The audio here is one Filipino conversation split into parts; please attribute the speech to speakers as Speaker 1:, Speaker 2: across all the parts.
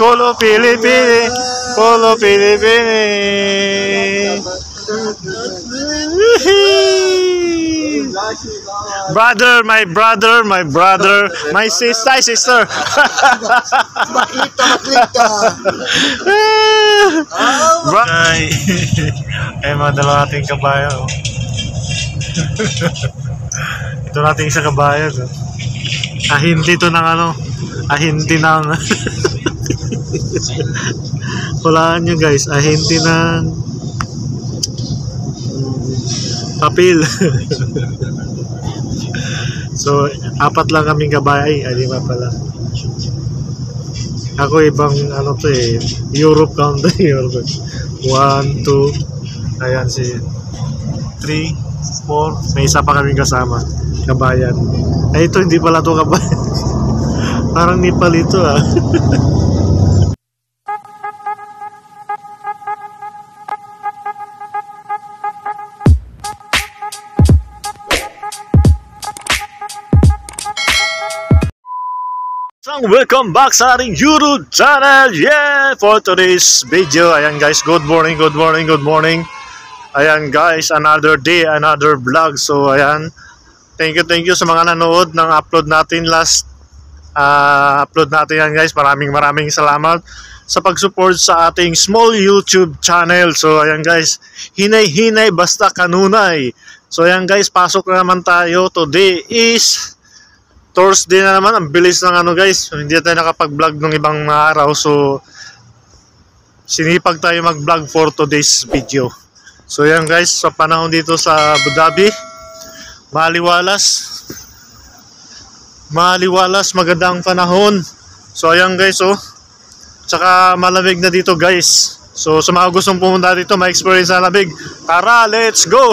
Speaker 1: Colo Pilipini, Colo Pilipini. Brother, my brother, my brother, my sister.
Speaker 2: Maklita.
Speaker 1: Ay, mga dalawa nating kabayan. Ito nating isa kabayan. Ahinti to ng ano, ahinti ng walaan nyo guys, ahinti ng papel. So, apat lang kaming gabay. Ay, lima pala. Ako ibang ano to eh, Europe country. 1, 2, ayan si 3, 4, may isa pa kaming kasama, kabayan. Ay, ito hindi pala to kabayan. Parang Nepal ito ah. So, welcome back sa ating YouTube channel. Yeah, for today's video. Ayan guys, good morning. Ayan guys, another day, another vlog. So ayan, thank you sa mga nanood ng upload natin last upload natin yan guys. Maraming salamat sa pag-support sa ating small YouTube channel. So ayan guys, hinay basta kanunay. So ayan guys, pasok na naman tayo. Today is Thursday na naman. Ang bilis ng ano guys, hindi tayo nakapag-vlog ng ibang araw. So sinipag tayo mag-vlog for today's video. So yan guys, sa panahon dito sa Abu Dhabi, maliwalas, magandang panahon. So ayan guys, oh, tsaka malamig na dito guys. So sa mga gustong pumunta dito, ma-experience na lamig, tara, let's go.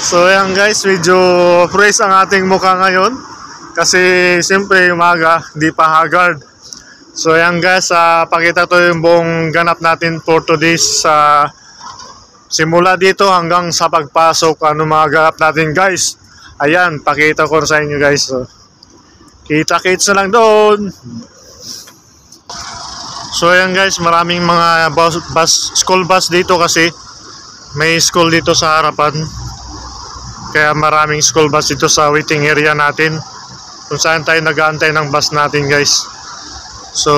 Speaker 1: So ayan guys, medyo fresh ang ating mukha ngayon kasi siyempre umaga, hindi pa haggard. So ayan guys, pakita to yung buong ganap natin for today's simula dito hanggang sa pagpasok, ano mga ganap natin guys. Ayan, pakita ko sa inyo guys. So, kita-kits na lang doon. So ayan guys, maraming mga school bus dito kasi may school dito sa harapan. Kaya maraming school bus dito sa waiting area natin, kung saan tayo nag-aantay ng bus natin guys. So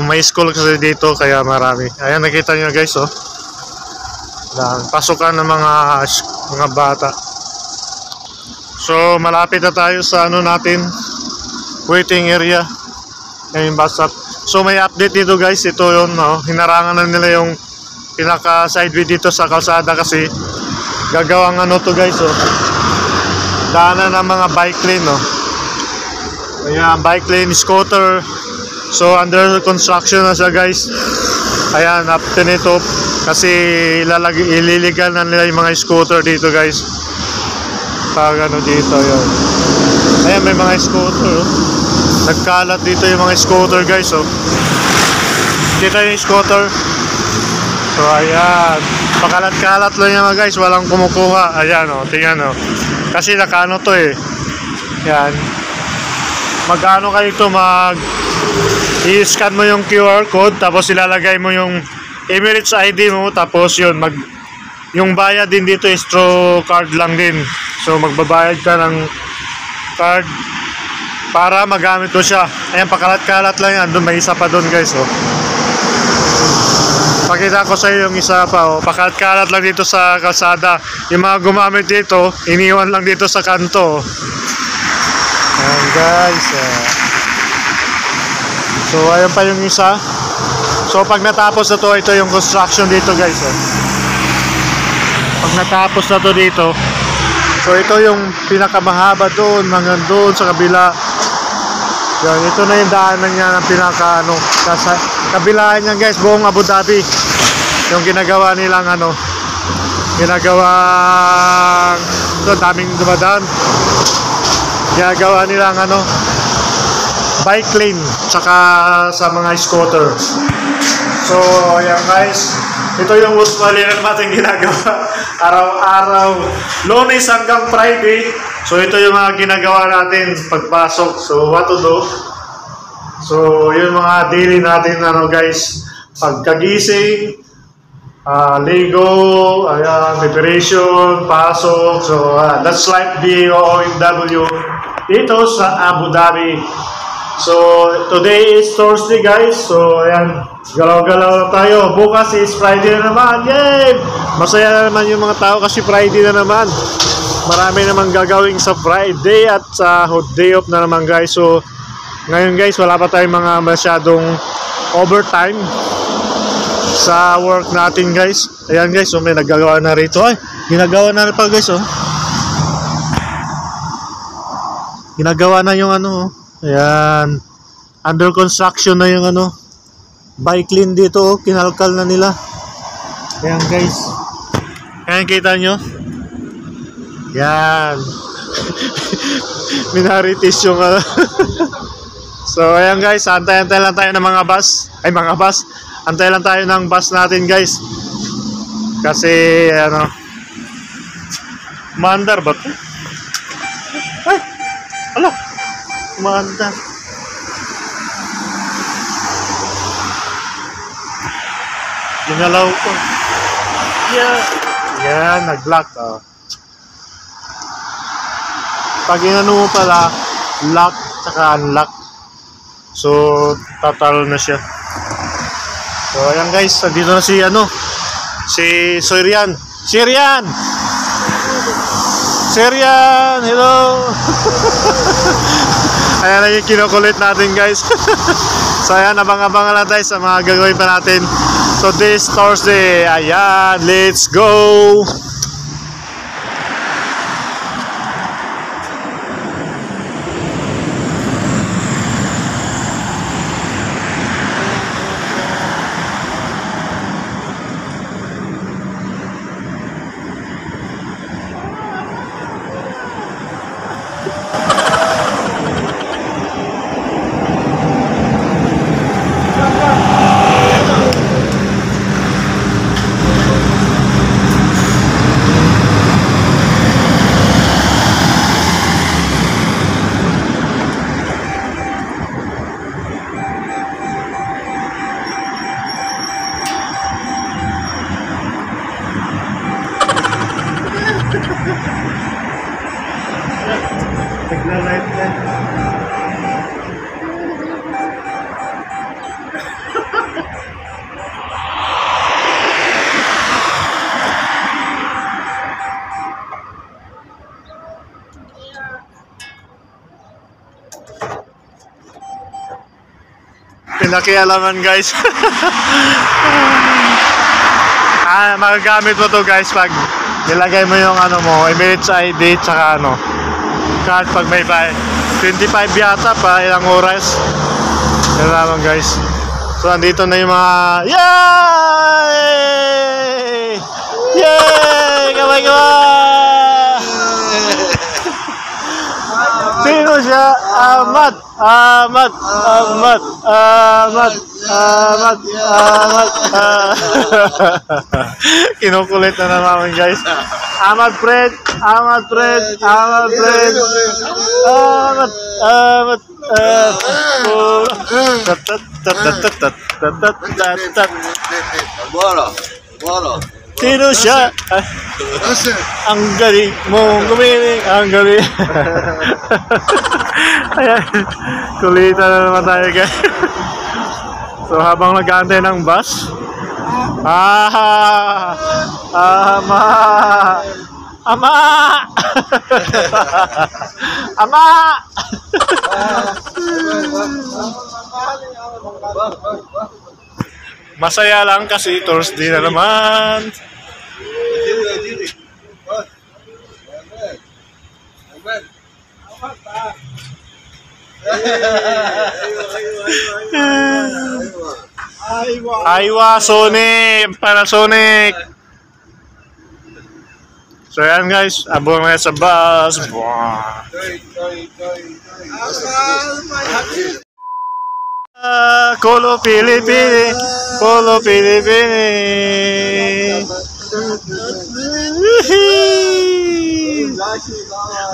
Speaker 1: may school kasi dito kaya marami. Ayan, nakita nyo guys, oh, pasukan ng mga bata. So malapit na tayo sa ano natin, waiting area. Ayan, bus stop. So may update dito guys. Ito yun, oh, hinarangan na nila yung pinaka sideway dito sa kalsada kasi gagawang ano to guys, oh, daanan ng mga bike lane, no? Ayan, bike lane, scooter. So under construction na siya guys. Ayan, after nito kasi ililigal na nila yung mga scooter dito guys. Pag ano dito, yun. Ayan, may mga scooter, oh. Nagkalat dito yung mga scooter guys, oh. Kita yung scooter. So ayan, pakalat-kalat lang yan guys, walang kumukuha. Ayan, oh, tingnan, oh. Kasi nakano to eh. Yan. Magkano kayo ito, i-scan mo yung QR code, tapos ilalagay mo yung Emirates ID mo, tapos yun, yung bayad din dito is through card lang din. So magbabayad ka ng card para magamit mo siya. Ayan, pakalat-kalat lang yan. Doon may isa pa doon guys, oh. Pakita ko sa iyo yung isa pa, oh. Pakalat-kalat lang dito sa kalsada. Yung mga gumamit dito, iniwan lang dito sa kanto. Ayan guys, so ayun pa yung isa. So pag natapos na to, ito yung construction dito guys, oh. Pag natapos na to dito, so ito yung pinakamahaba doon, hanggang doon sa kabila. Yan, ito na yung daanan niya ng pinaka ano, sa kabilaan niya guys, buong Abu Dhabi. Yung ginagawa nilang ano, ginagawang ito, daming dumadaan. Ginagawa nilang ano, bike lane tsaka sa mga scooter. So ayan guys, ito yung usually natin ginagawa araw-araw, Lunes hanggang Friday. So ito yung mga ginagawa natin pagpasok. So what to do? So, yung mga daily natin, ano guys, pagkagising, Ligo, preparation, pasok. So, that's like being OFW dito sa Abu Dhabi. So, today is Thursday guys. So, ayan, galaw-galaw na tayo. Bukas is Friday na naman. Yay! Masaya na naman yung mga tao kasi Friday na naman. Marami namang gagawin sa Friday at sa day off na naman guys. So, ngayon guys, wala pa tayong mga masyadong overtime sa work natin guys. Ayan guys, so may naggagawa na rito. Ay, ginagawa na rin pa guys, oh. Ginagawa na yung ano, oh. Ayan. Under construction na yung ano, bike lane dito, oh. Kinalkal na nila. Ayan guys. Ayan, kita nyo. Yan. Minaritis yung So ayan guys, antay-antay lang tayo ng mga bus. Ay, mga bus. Antay lang tayo ng bus natin guys. Kasi ano, maandar ba ito? Ay, ala, maandar. Ginalaw ko. Yeah. Yan, nag-block. Oh. Pag inano mo pala, lock tsaka unlock. So, tatalo na siya. So, ayan guys, dito na si ano, si Sirian. Sirian! Sirian! Hello! Ayan na yung kinukulit natin guys. So, ayan, abang-abangan lang tayo sa mga gagawin pa natin. So, this Thursday, ayan, let's go! Nagla-light na. Pinakialaman guys. Magagamit mo to guys pag nilagay mo yung ano mo, Emirates ID tsaka ano, kahit pag may 25 yata pa ilang oras. Yan naman guys. So andito na yung mga yay! Yay! Kamay-kamay! Sino siya? Ahmad! Ahmad! Ahmad! Ahmad! Ahmad! Ahmad! Kinukulit na naman guys. Ahmad Fred! Ahmad Fred! Ahmad Fred! Ahmad! Ahmad! Sino siya? Ang galing mong gumiling. Ang galing. Ayan. Kulitan na naman tayo guys. So habang nag-aantay ng bus, Ama! Ama! Ama! Masaya lang kasi Thursday na naman. Aywa Sonic, Panasonic. So yan guys, abang na sa bus. Colo Pilipini, Colo Pilipini.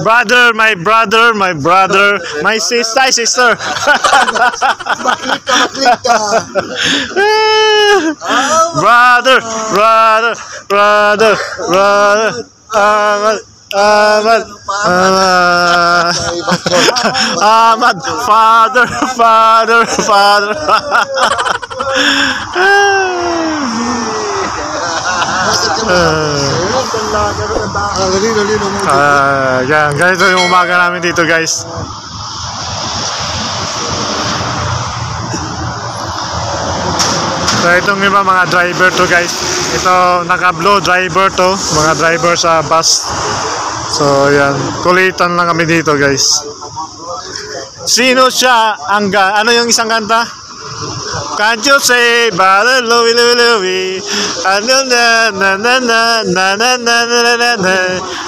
Speaker 1: Brother, my brother, my brother, my sister.
Speaker 2: Maklik ka.
Speaker 1: Brother, brother, brother, brother. Ahmad, father. Yan, ganito yung umaga namin dito, guys. So itong iba mga driver to, guys. Ito naka-blue driver to, mga driver sa bus. So yan, kulitan lang kami dito, guys. Sino siya? Ano yung isang kanta? Can't you say Brother Louie Louie ano na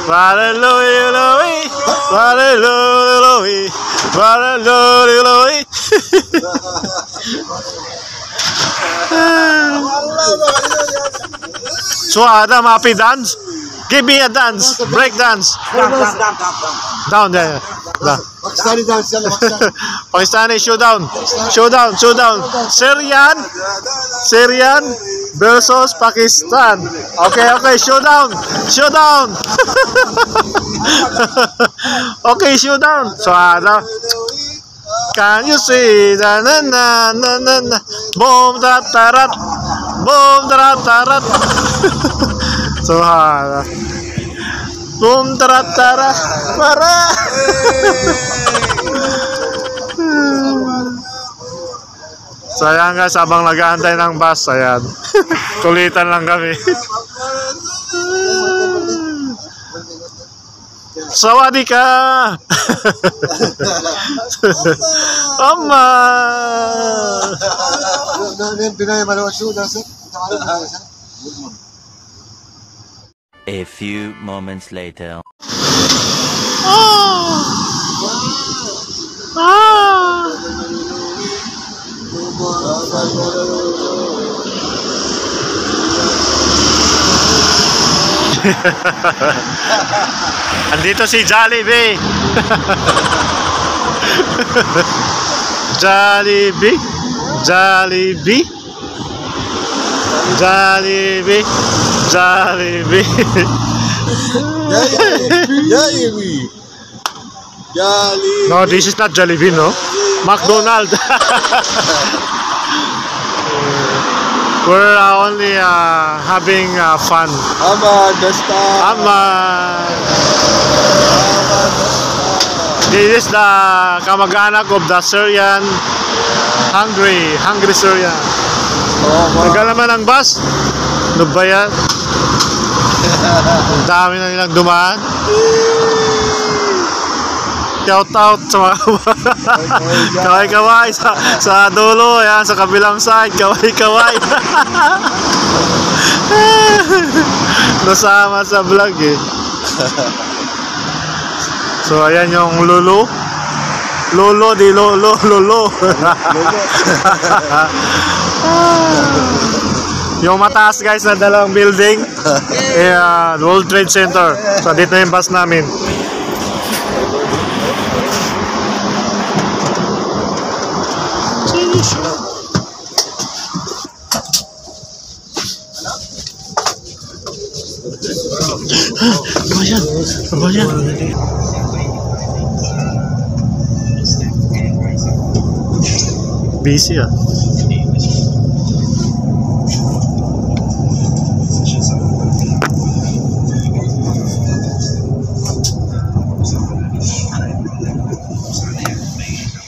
Speaker 1: Brother Louie Louie Brother Louie Brother Louie So Adam, happy dance? Give me a dance, break dance. Down there.
Speaker 2: Pakistani dance yan,
Speaker 1: Pakistani showdown. Syrian versus Pakistan. Okay, showdown. Okay, showdown. So Adam, can you see na boom tarat so boom tarat para so ayan, guys, habang nag-aantay ng bus, ayan, kulitan lang kami. Sawadee ka. Amma.
Speaker 3: A few moments later.
Speaker 1: Andito si Jollibee. Jollibee. No, this is not Jollibee, no? McDonald's. We're only having fun. This is the kamag-anak of the Syrian, hungry Syrian. Tagal naman ang bus. Ano ba yan? Ang dami na nilang dumaan. Shout out sa mga kaway sa dulo, yan, sa kabilang side, kaway. Nasama sa vlog eh. So ayan yung Lolo di Lolo. Yung mataas, guys, na dalawang building, World Trade Center. So dito yung bus namin. Apa yan? Busy ah.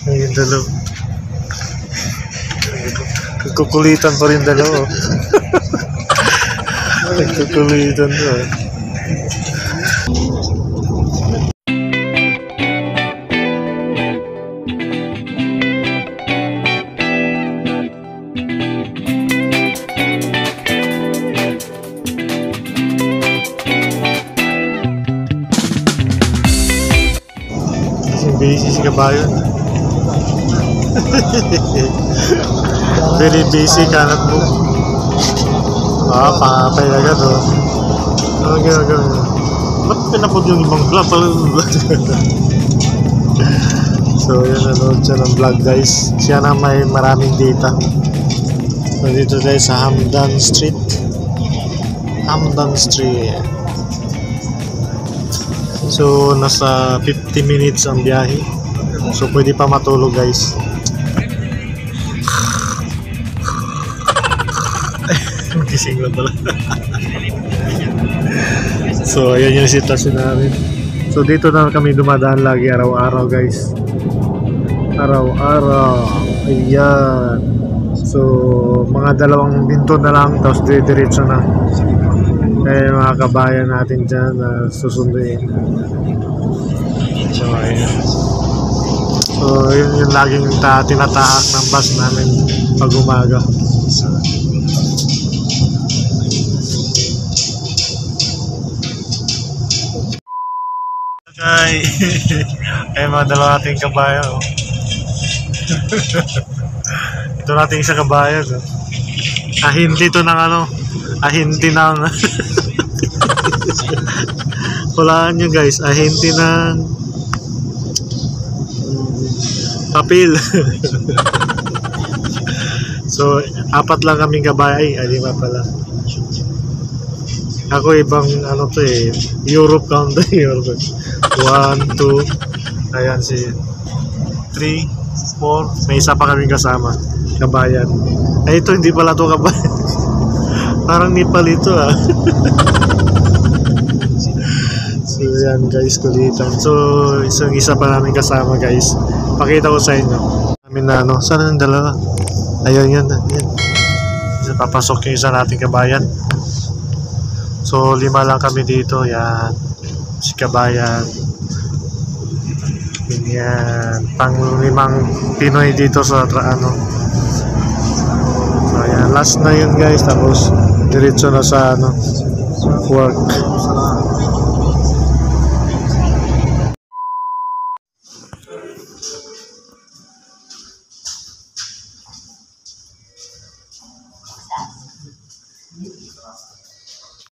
Speaker 1: Ayun, dalaw. Nagkukulitan pa rin dalaw. Nagkukulitan to. Busy si Kabayon. Very busy kanat mo. Papay agad oh. Ano ginagawa? Ba't pinapod yung ibang vlog? So yun, nanood siya ng vlog guys. Siya na may maraming data. So dito tayo sa Hamdan Street. Hamdan Street. So nasa 50 minutes ang biyahe. So pwede pa matulog guys. Gising lang pala. So ayan yung sitwasyon namin. So dito na kami dumadaan lagi araw-araw guys. Araw-araw. Ayan. So mga 2 pinto na lang tapos diretso na. Eh mga kabayan natin dyan na susunduin. So ayan. So yun yung laging tinatahak ng bus namin pag umaga. Ay mga 2 nating kabayan. Oh. Ito nating isa kabayan. Oh. Ahinti to ng ano. Ahinti ng walaan nyo guys. Ahinti ng papel. So 4 lang kaming kabayan. Ay 5 pala. Ako ibang ano to eh. Europe country. 1, 2, ayan si 3, 4, may isa pa kaming kasama, kabayan. Ay ito hindi pala to kabayan. Parang Nepal ito ah. So yan guys, kulitan. So isang isa pa namin kasama guys. Pakita ko sa inyo. Namin na ano, saan ang dalawa? Ayun yan. Papasok yung isa nating kabayan. So 5 lang kami dito, yan. Si kabayan. Yan, pang 5 Pinoy dito sa ano. So ayan, last na yun guys, tapos diretso na sa ano, work.